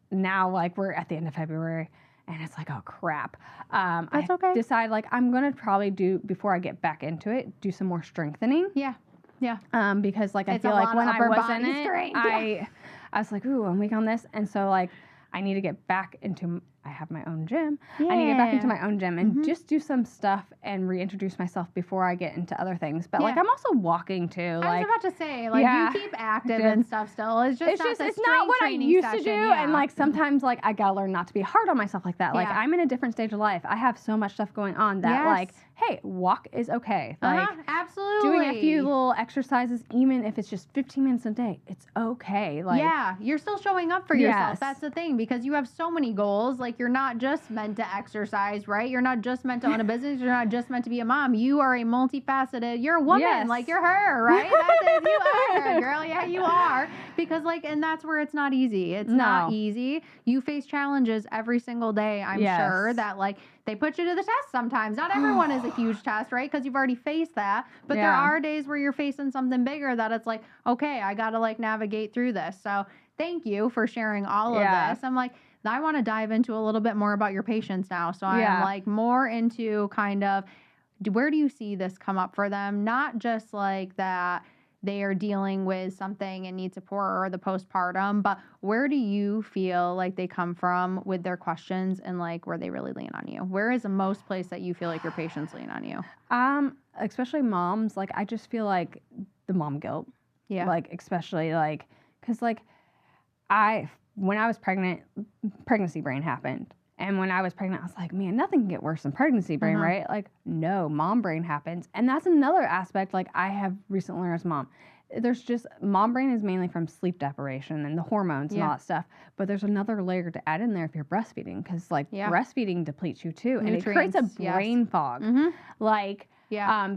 now, like, we're at the end of February and it's like, oh crap, I decided, like, I'm gonna probably do, before I get back into it, do some more strengthening, because, like, I feel like when I was in it, I was like, ooh, I'm weak on this, and so, like, I need to get back into, I have my own gym. I need to get back into my own gym and just do some stuff and reintroduce myself before I get into other things. But, like, I'm also walking too. I was about to say, like, you keep active and stuff still. It's not what I used to do. And, like, sometimes, like, I gotta learn not to be hard on myself like that. Like, I'm in a different stage of life. I have so much stuff going on that, like, hey, walk is okay. Like, absolutely. Doing a few little exercises, even if it's just 15 minutes a day, it's okay. Like, you're still showing up for yourself. That's the thing, because you have so many goals. Like, you're not just meant to exercise, right? You're not just meant to own a business. You're not just meant to be a mom. You are a multifaceted, you're a woman. Like, you're her, right? That's it. You are her, girl. Yeah, you are. Because, like, and that's where it's not easy. It's not easy. You face challenges every single day, I'm sure, that, like, they put you to the test sometimes. Not everyone is a huge test, right? Because you've already faced that. But there are days where you're facing something bigger that it's like, okay, I got to, like, navigate through this. So thank you for sharing all of this. I'm like, I want to dive into a little bit more about your patients now. So I'm, like, more into kind of, where do you see this come up for them? Not just, like, that they are dealing with something and need support, or the postpartum, but where do you feel like they come from with their questions, and, like, where they really lean on you? Where is the most place that you feel like your patients lean on you? Especially moms. Like, I just feel like the mom guilt. Yeah. Like, especially, like, because, like, when I was pregnant, pregnancy brain happened. And when I was pregnant, I was like, man, nothing can get worse than pregnancy brain, right? Like, no, mom brain happens. And that's another aspect, like, I have recently learned as a mom. there's just, mom brain is mainly from sleep deprivation and the hormones and all that stuff. But there's another layer to add in there if you're breastfeeding, because like breastfeeding depletes you too. And it creates a brain fog. Like,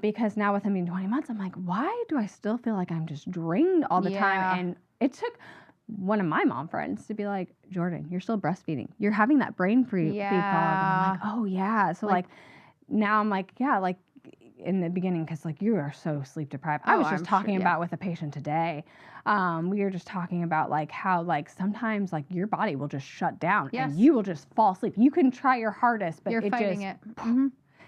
because now with him being 20 months, I'm like, why do I still feel like I'm just drained all the time? And it took one of my mom friends to be like, Jordan, you're still breastfeeding. You're having that brain feed fog. And I'm like, oh yeah. So like now I'm like, yeah, like in the beginning, because like you are so sleep deprived. I was just talking about with a patient today. We were just talking about like how like sometimes like your body will just shut down and you will just fall asleep. You can try your hardest, but you're fighting it.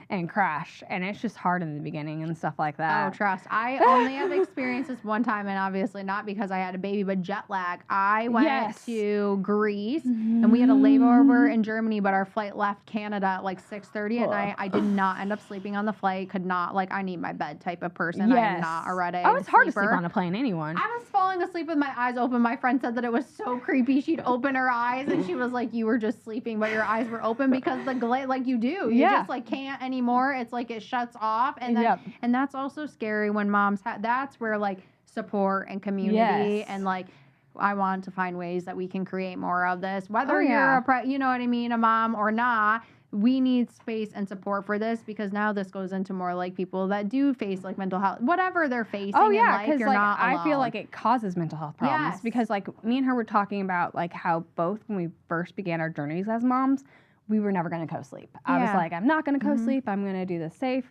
And crash, and it's just hard in the beginning and stuff like that. Oh, trust. I only have experienced this one time, and obviously not because I had a baby, but jet lag. I went to Greece, and we had a layover in Germany, but our flight left Canada at like 6:30 at night. I did not end up sleeping on the flight. Could not, like, I need my bed type of person. I am not a red-eyed Oh, it's hard to sleep on a plane, anyone. I was falling asleep with my eyes open. My friend said that it was so creepy. She'd open her eyes, and she was like, you were just sleeping, but your eyes were open because the like you do. You just like can't anymore. It's like it shuts off, and then and that's also scary when moms that's where like support and community and like I want to find ways that we can create more of this, whether you're you know what I mean, a mom or not. We need space and support for this, because now this goes into more like people that do face like mental health, whatever they're facing in life, you're like, not alone. I feel like it causes mental health problems because like me and her were talking about like how both when we first began our journeys as moms, we were never going to co-sleep. I was like, I'm not going to co-sleep. I'm going to do this safe.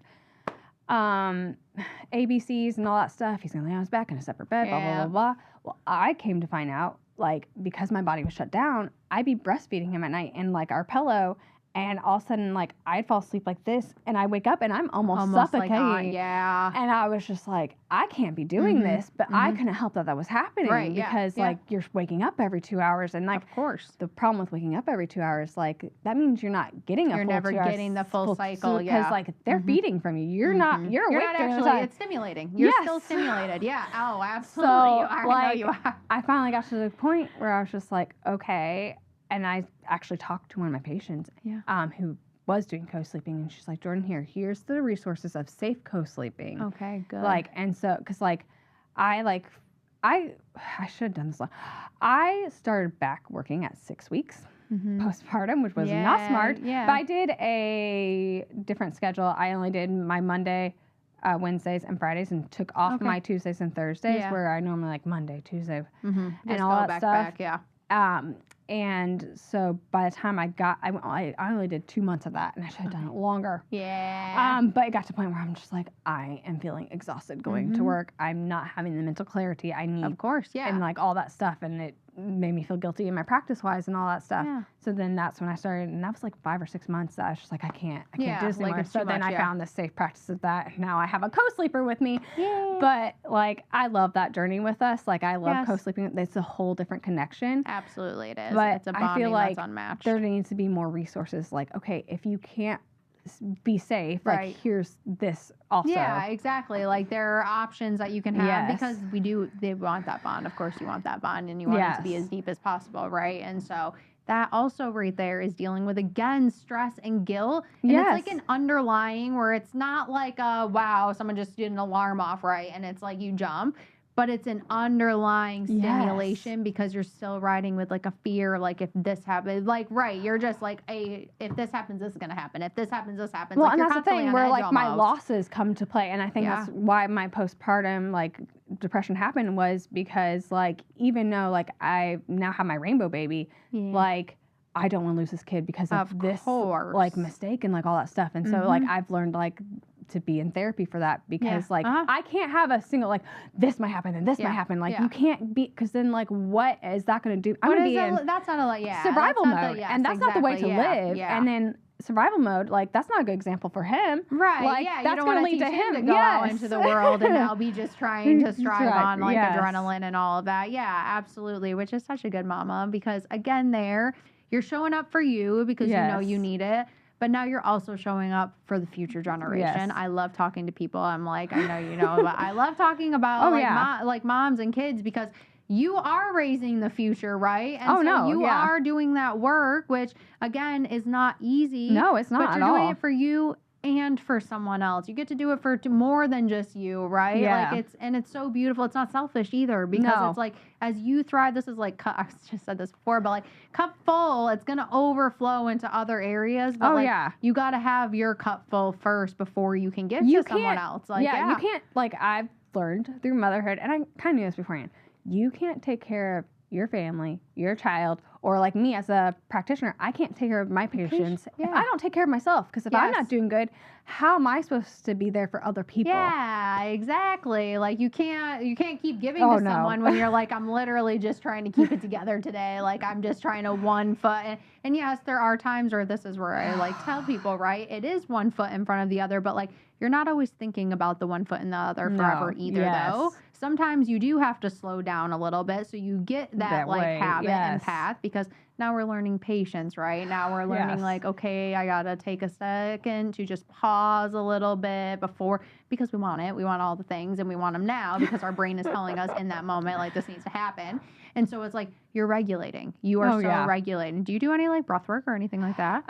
ABCs and all that stuff. He's going to lay on his back in a separate bed, blah, blah, blah, blah. Well, I came to find out, like, because my body was shut down, I'd be breastfeeding him at night in, like, our pillow. And all of a sudden, like, I'd fall asleep like this, and I wake up, and I'm almost suffocating. Like, and I was just like, I can't be doing this, but I couldn't help that was happening because, like, you're waking up every 2 hours, and, like, of course, the problem with waking up every 2 hours, like, that means you're not getting a full 2 hours. You're never getting the full cycle, because, like, they're feeding from you. You're not, you're awake not actually, it's stimulating. You're still stimulated. Oh, absolutely. So, you are. like, I know you are. I finally got to the point where I was just like, okay, and I actually talked to one of my patients who was doing co-sleeping, and she's like, Jordan, here's the resources of safe co-sleeping. Okay, good. Like, and so, because like, I should have done this. I started back working at 6 weeks postpartum, which was not smart. But I did a different schedule. I only did my Monday, Wednesdays, and Fridays, and took off my Tuesdays and Thursdays, where I normally like Monday, Tuesday, and all that stuff. And so by the time I only did 2 months of that, and I should have done it longer. But it got to the point where I'm just like, I am feeling exhausted going to work. I'm not having the mental clarity I need. Of course, and like all that stuff, and it made me feel guilty in my practice wise and all that stuff. So then that's when I started, and that was like 5 or 6 months that I was just like, I can't do this anymore. So then I found the safe practice of that, and now I have a co-sleeper with me. But like, I love that journey with us. Like, I love co-sleeping. It's a whole different connection. Absolutely, it is. But it's a I feel like that's unmatched. There needs to be more resources. Like, okay, if you can't be safe, like, here's this also. Yeah, exactly. Like, there are options that you can have because they want that bond. Of course, you want that bond, and you want it to be as deep as possible, right? And so that also right there is dealing with, again, stress and guilt. And it's like an underlying where it's not like, wow, someone just did an alarm off, right? And it's like you jump. But it's an underlying stimulation because you're still riding with like a fear, like if this happens, like, you're just like, if this happens, this is going to happen. If this happens, this happens. Well, like, and that's the thing where like my losses come to play. And I think that's why my postpartum like depression happened, was because like, even though like I now have my rainbow baby, like I don't want to lose this kid because of this like mistake and like all that stuff. And so like I've learned like to be in therapy for that, because like I can't have a single like this might happen and this might happen, like you can't be, because then like what is that going to do? I'm going to be in that's not a survival mode, and that's not the way to live. And then survival mode, like that's not a good example for him, like that's going to lead to him to go out into the world and I'll be just trying to strive on like adrenaline and all of that. Absolutely, which is such a good mama, because again, you're showing up for you because you know you need it. But now you're also showing up for the future generation. I love talking to people. I'm like, I know you know, but I love talking about like moms and kids, because you are raising the future, right? And you are doing that work, which again is not easy. No, it's not but you're doing it for you and for someone else. You get to do it for more than just you, right? Yeah. Like it's so beautiful. It's not selfish either, because it's like, as you thrive, this is like, I just said this before, but like cup full, it's going to overflow into other areas. But you got to have your cup full first before you can give to someone else. Like, you can't, like, I've learned through motherhood, and I kind of knew this beforehand, you can't take care of your family, your child, or like me as a practitioner, I can't take care of my patients if I don't take care of myself. Because if I'm not doing good, how am I supposed to be there for other people? Yeah, exactly. Like you can't keep giving to someone when you're like, I'm literally just trying to keep it together today. Like I'm just trying to one foot. And yes, there are times where this is where I like tell people, right? It is one foot in front of the other, but like you're not always thinking about the one foot in the other forever either, though. Sometimes you do have to slow down a little bit so you get that like habit and path, because now we're learning patience, right? Now we're learning like, okay, I got to take a second to just pause a little bit before, because we want it. We want all the things and we want them now because our brain is telling us in that moment, like this needs to happen. And so it's like, you're regulating. You are regulating. Do you do any like breath work or anything like that?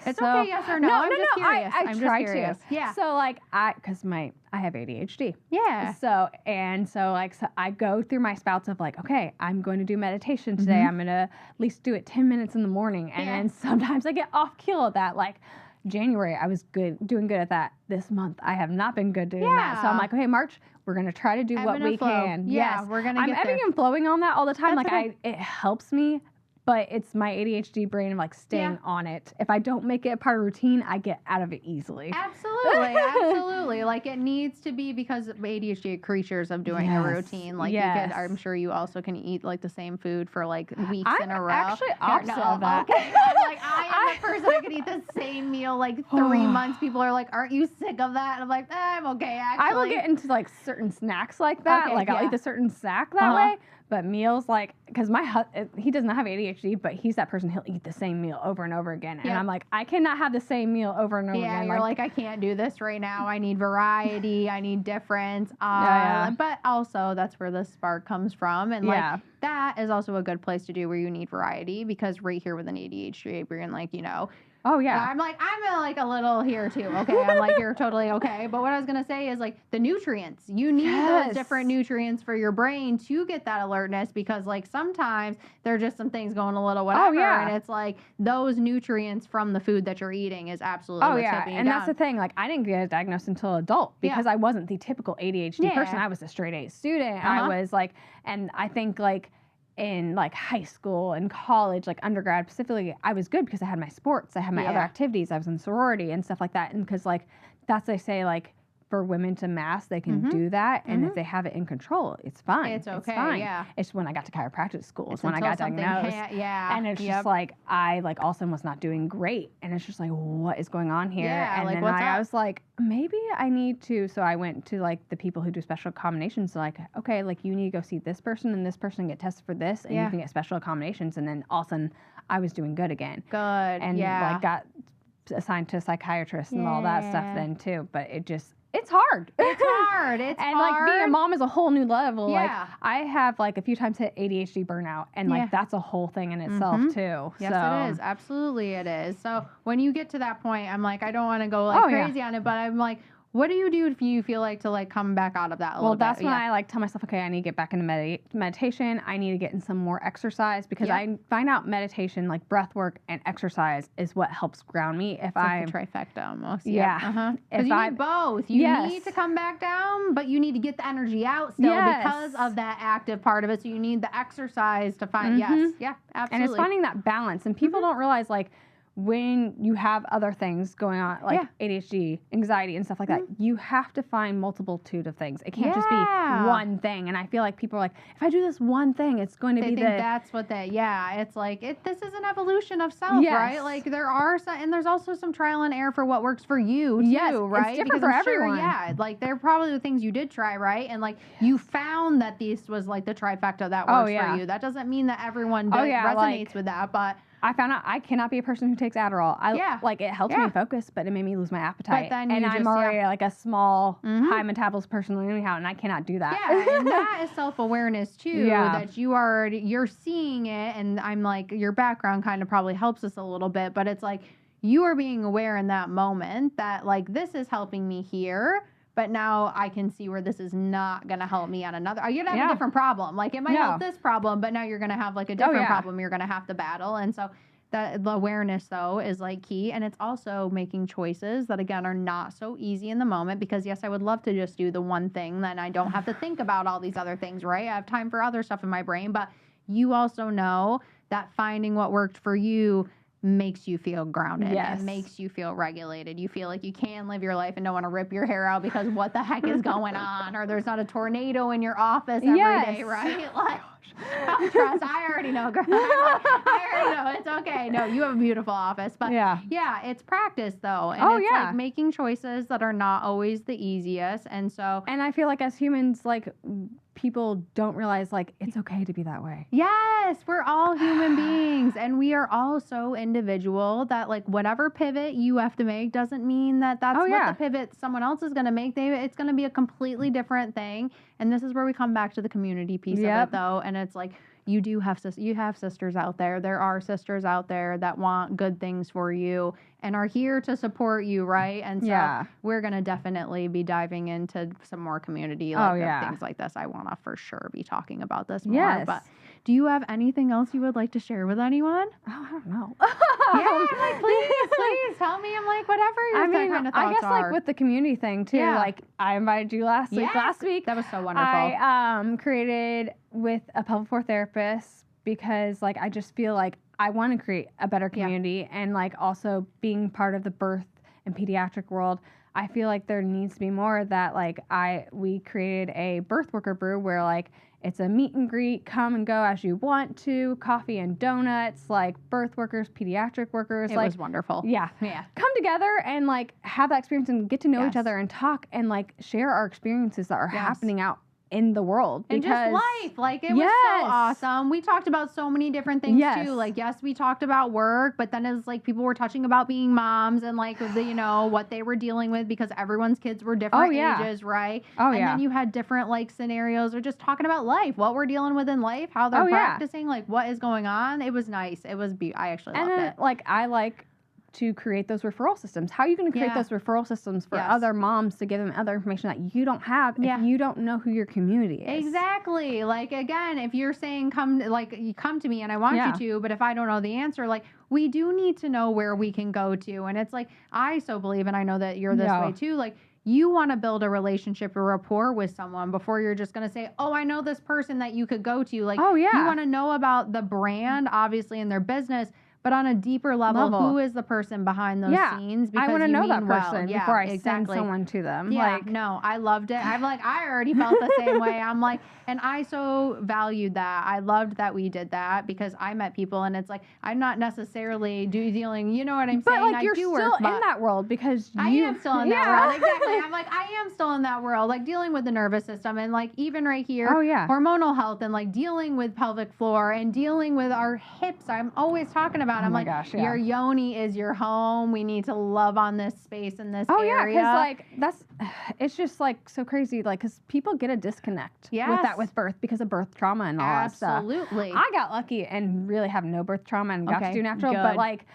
It's okay, yes or no. I'm just curious. I try to. Yeah. So like because I have ADHD. Yeah. So I go through my spouts of like, okay, I'm going to do meditation today. I'm going to at least do it 10 minutes in the morning. And then sometimes I get off keel at that. Like January, I was doing good at that. This month, I have not been good doing that. So I'm like, okay, March, we're going to try to do what we can. Yeah, we're going to get there. I'm ebbing and flowing on that all the time. It helps me, but it's my ADHD brain like staying on it. If I don't make it a part of routine, I get out of it easily. Absolutely, absolutely. Like it needs to be, because ADHD creatures of doing a routine. Like you can, I'm sure you also can eat like the same food for like weeks in a row. I'm actually opposite of that. Okay. I'm like, I am the person that can eat the same meal like 3 months. People are like, aren't you sick of that? And I'm like, I'm okay actually. I will get into like certain snacks like that. Okay, like I'll eat a certain snack that way. But meals, like, because he does not have ADHD, but he's that person, he'll eat the same meal over and over again. And I'm like, I cannot have the same meal over and over again. Yeah, you're like, I can't do this right now. I need variety. I need difference. But also, that's where the spark comes from. And like, that is also a good place to do where you need variety, because right here with an ADHD brain, like, oh, yeah. I'm like a little here too, okay? I'm like, you're totally okay. But what I was going to say is like the nutrients. You need those different nutrients for your brain to get that alertness, because like sometimes there are just some things going a little whatever. And it's like those nutrients from the food that you're eating is absolutely what's helping you and down. That's the thing. Like I didn't get diagnosed until adult, because I wasn't the typical ADHD person. I was a straight A student. I was like, and I think like, in like high school and college, like undergrad specifically, I was good because I had my sports, I had my other activities, I was in sorority and stuff like that. And because like that's, they say like for women to mask, they can do that, and if they have it in control, it's fine. It's okay. It's fine. Yeah. It's when I got to chiropractic school, it's when I got diagnosed. And it's just like I like all of a sudden was not doing great, and it's just like, what is going on here? And like, then I was like, maybe I need to. So I went to like the people who do special accommodations. Like, okay, like you need to go see this person and this person, get tested for this, and you can get special accommodations. And then all of a sudden, I was doing good again. Good. And like got assigned to a psychiatrist and all that stuff then too. But it's hard. It's hard. And like being a mom is a whole new level. Like I have like a few times hit ADHD burnout, and like that's a whole thing in itself too. Yes, it is. Absolutely it is. So when you get to that point, I'm like, I don't want to go like crazy on it, but I'm like, what do you do if you feel like to like come back out of that a little bit? Well, that's when I like tell myself, okay, I need to get back into meditation. I need to get in some more exercise, because I find out meditation, like breath work and exercise, is what helps ground me. If like the trifecta almost. Yeah. Because you need both. You need to come back down, but you need to get the energy out still because of that active part of it. So you need the exercise to find, absolutely. And it's finding that balance. And people don't realize, like, when you have other things going on, like ADHD, anxiety, and stuff like that, you have to find multitude of things. It can't just be one thing. And I feel like people are like, if I do this one thing, it's going to be that's what it's like, this is an evolution of self, right? Like there are some, and there's also some trial and error for what works for you too, right? It's different for everyone. Like there are probably the things you did try, right? And like you found that this was like the trifecta that works for you. That doesn't mean that everyone resonates with that, but I found out I cannot be a person who takes Adderall. Like it helps me focus, but it made me lose my appetite. But then I'm already like a small, high metabolism person anyhow, and I cannot do that. Yeah, and that is self-awareness too. That you're seeing it, and I'm like, your background kind of probably helps us a little bit, but it's like you are being aware in that moment that like, this is helping me here, but now I can see where this is not going to help me on another. You're going to have a different problem. Like, it might help this problem, but now you're going to have like a different problem you're going to have to battle. And so that the awareness, though, is like key. And it's also making choices that, again, are not so easy in the moment, because, yes, I would love to just do the one thing. Then I don't have to think about all these other things, right? I have time for other stuff in my brain. But you also know that finding what worked for you makes you feel grounded and makes you feel regulated. You feel like you can live your life and don't want to rip your hair out because what the heck is going on, or there's not a tornado in your office every day, right? Like, trust, I already know, girl. I already know. It's okay. No, you have a beautiful office. But yeah, it's practice, though. And it's like making choices that are not always the easiest. And so, and I feel like as humans, like, people don't realize, like, it's okay to be that way. Yes, we're all human beings, and we are all so individual that, like, whatever pivot you have to make doesn't mean that that's what the pivot someone else is going to make. It's going to be a completely different thing. And this is where we come back to the community piece of it, though. And it's like, you have sisters out there. There are sisters out there that want good things for you and are here to support you, right? And so we're going to definitely be diving into some more community, like things like this. I want to for sure be talking about this more. Yes. But do you have anything else you would like to share with anyone? Oh, I don't know. I'm like, please tell me. I'm like, whatever your kind of thoughts I guess are. like with the community thing too. Like, I invited you last week. That was so wonderful. I created with a pelvic floor therapist because, like, I just feel like I want to create a better community, and like also being part of the birth and pediatric world. I feel like there needs to be more that, like, we created a birth worker brew where, like, it's a meet and greet, come and go as you want to, coffee and donuts, like, birth workers, pediatric workers. It was wonderful. Yeah. Come together and, like, have that experience and get to know each other and talk and, like, share our experiences that are happening out in the world. And just life. Like, it was so awesome. We talked about so many different things too. Like, yes, we talked about work, but then it's like people were touching about being moms and like the, what they were dealing with, because everyone's kids were different ages, right? And then you had different like scenarios, or just talking about life, what we're dealing with in life, how they're practicing, like what is going on. It was nice. It was I actually loved it. Like, I like to create those referral systems. How are you going to create those referral systems for other moms to give them other information that you don't have if you don't know who your community is? Exactly. Like, again, if you're saying you come to me and I want you to, but if I don't know the answer, like, we do need to know where we can go to. And it's like, I so believe, and I know that you're this way too, like, you want to build a relationship or rapport with someone before you're just going to say, oh, I know this person that you could go to. Like, you want to know about the brand, obviously, and their business, but on a deeper level, who is the person behind those scenes? Because I want to know that person before I send someone to them. Yeah, like, no, I loved it. I'm like, I already felt the same way. I'm like, and I so valued that. I loved that we did that, because I met people, and it's like, I'm not necessarily dealing, you know what I'm saying? But like, you're still in that world, because I am still in that world. Exactly. I'm like, I am still in that world, like dealing with the nervous system, and like even right here, hormonal health, and like dealing with pelvic floor and dealing with our hips. I'm always talking about. I'm like, your yoni is your home. We need to love on this space in this area. Because like it's just like so crazy, like, because people get a disconnect with birth because of birth trauma and all that stuff. Absolutely. I got lucky and really have no birth trauma and got to do natural, but like,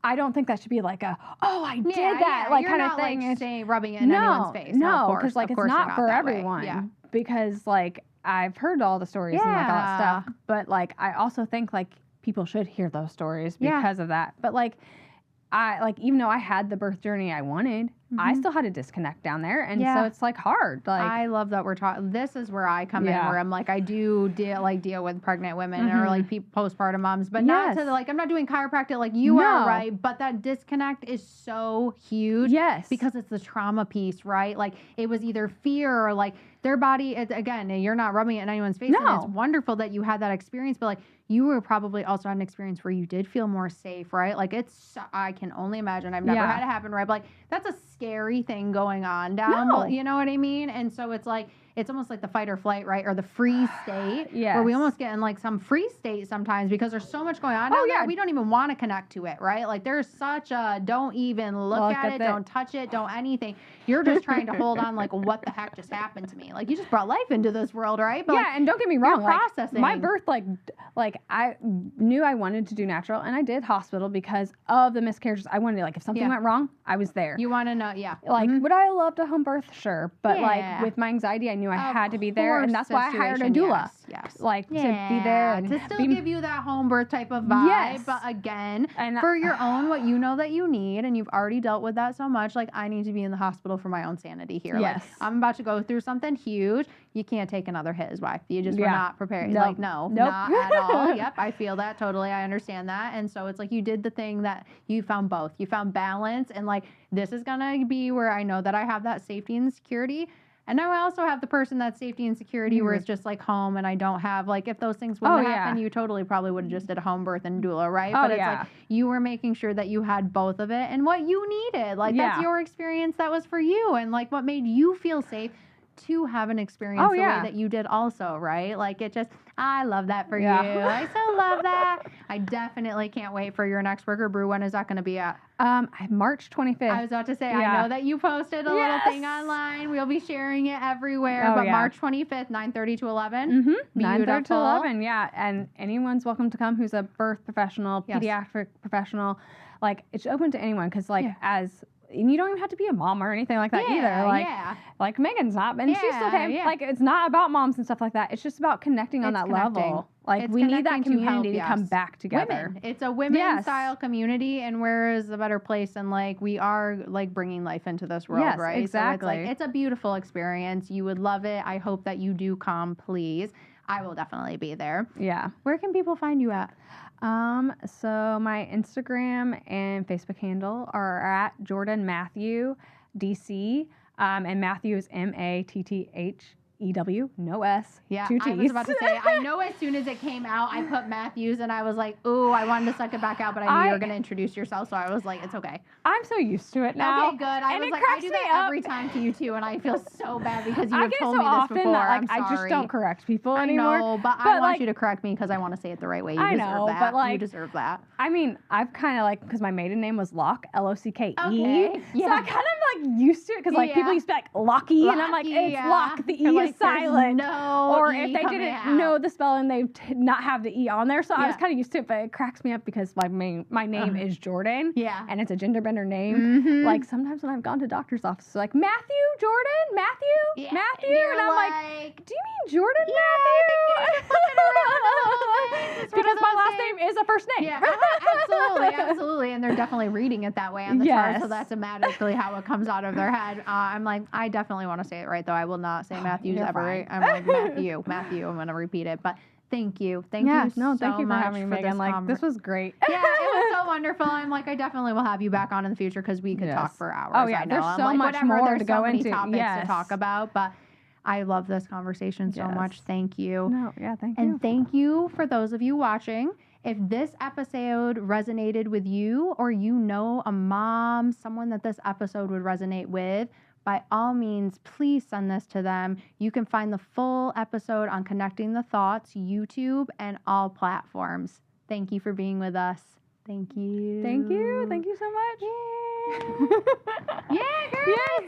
I don't think that should be like I did that like kind of thing. Like, say, rubbing it in anyone's face. No, because like, it's not for everyone. Yeah. Because like, I've heard all the stories and like all that stuff, but like, I also think like people should hear those stories because of that. But like, I like, even though I had the birth journey I wanted, I still had a disconnect down there, and so it's like hard. Like, I love that we're talking. This is where I come in, where I'm like, I do deal with pregnant women or like postpartum moms, but not to like, I'm not doing chiropractic like you are, right? But that disconnect is so huge, because it's the trauma piece, right? Like, it was either fear or like their body. Again, you're not rubbing it in anyone's face, and it's wonderful that you had that experience, but like, you were probably also had an experience where you did feel more safe, right? Like, I can only imagine. I've never had it happen, right? But like, that's a scary thing going on down, you know what I mean? And so it's like, it's almost like the fight or flight, right? Or the freeze state. Yes. Where we almost get in like some freeze state sometimes because there's so much going on down there. We don't even want to connect to it, right? Like there's such a don't even look at it, don't touch it, don't anything. You're just trying to hold on like what the heck just happened to me? Like you just brought life into this world, right? But and don't get me wrong, like processing. my birth, like I knew I wanted to do natural, and I did hospital because of the miscarriages. I wanted to, like, if something went wrong, I was there. You want to know, Like, would I love to home birth? Sure. But, like, with my anxiety, I knew I had to be there, and that's why I hired a doula. Yes. Like, to be there. And to still give you that home birth type of vibe. Yes. But again, for your own, what you know that you need, and you've already dealt with that so much, like, I need to be in the hospital for my own sanity here. Yes. Like, I'm about to go through something huge. You can't take another hit is why. You just were not prepared. Nope. Like, not at all. Yep, I feel that totally. I understand that. And so it's like you did the thing that you found both. You found balance, and like this is gonna be where I know that I have that safety and security. And now I also have the person that's safety and security where it's just like home, and I don't have like if those things wouldn't happen, you totally probably would have just did a home birth and doula, right? But it's like you were making sure that you had both of it and what you needed. Like that's your experience that was for you, and like what made you feel safe to have an experience the way that you did also, right? Like it just, I love that for you. I so love that. I definitely can't wait for your next Worker Brew. When is that going to be at? March 25th. I was about to say, I know that you posted a little thing online. We'll be sharing it everywhere. But March 25th, 9:30 to 11. 9:30 to 11, and anyone's welcome to come who's a birth professional, pediatric professional. Like, it's open to anyone because, like, and you don't even have to be a mom or anything like that either. Like Megan's not, and she's still okay. Like, it's not about moms and stuff like that. It's just about connecting on that level. Like, we need that community to come back together. Women. It's a women-style community, and where is a better place than, like, we are, like, bringing life into this world, right? Exactly. So it's, like, it's a beautiful experience. You would love it. I hope that you do come, please. I will definitely be there. Yeah. Where can people find you at? So my Instagram and Facebook handle are at Jordan Matthew DC, and Matthew is MATTHEW, no S, 2 T's. I was about to say, I know as soon as it came out, I put Matthews, and I was like, ooh, I wanted to suck it back out, but I knew you were going to introduce yourself, so I was like, it's okay. I'm so used to it now. Okay, good. I was like, I do that every time to you, too, and I feel so bad because you have told me this before. That, like, I'm sorry. I just don't correct people anymore. I know, but I want you to correct me because I want to say it the right way. You deserve that. But, like, you deserve that. I mean, I've kind of, like, because my maiden name was Locke, L-O-C-K-E. Okay. So I kind of, like, used to it because, like, people used to be like, Locky, and I'm like, it's Locke. The E is silent. Or if they didn't know the spelling, they not have the E on there. So I was kind of used to it, but it cracks me up because my name is Jordan. Yeah. And it's a gender bender name. Like sometimes when I've gone to doctor's offices, like Matthew, Jordan, Matthew. And I'm like, do you mean Jordan Matthew? Because my last name is a first name. Yeah, absolutely. And they're definitely reading it that way on the chart. So that's automatically how it comes out of their head. I'm like, I definitely want to say it right, though. I will not say Matthews ever. Right? I'm like, Matthew. I'm going to repeat it. But thank you. Thank you so much for having me, Megan. Like, this was great. Yeah, it was so wonderful. I'm like, I definitely will have you back on in the future because we could talk for hours. Oh, yeah. There's so much more to go into. Topics to talk about, but I love this conversation so much. Thank you. Thank you. And thank you for those of you watching. If this episode resonated with you, or you know a mom, someone that this episode would resonate with, by all means, please send this to them. You can find the full episode on Connecting the Thoughts, YouTube, and all platforms. Thank you for being with us. Thank you. Thank you. Thank you so much. Yeah. Yeah, girl. Yes.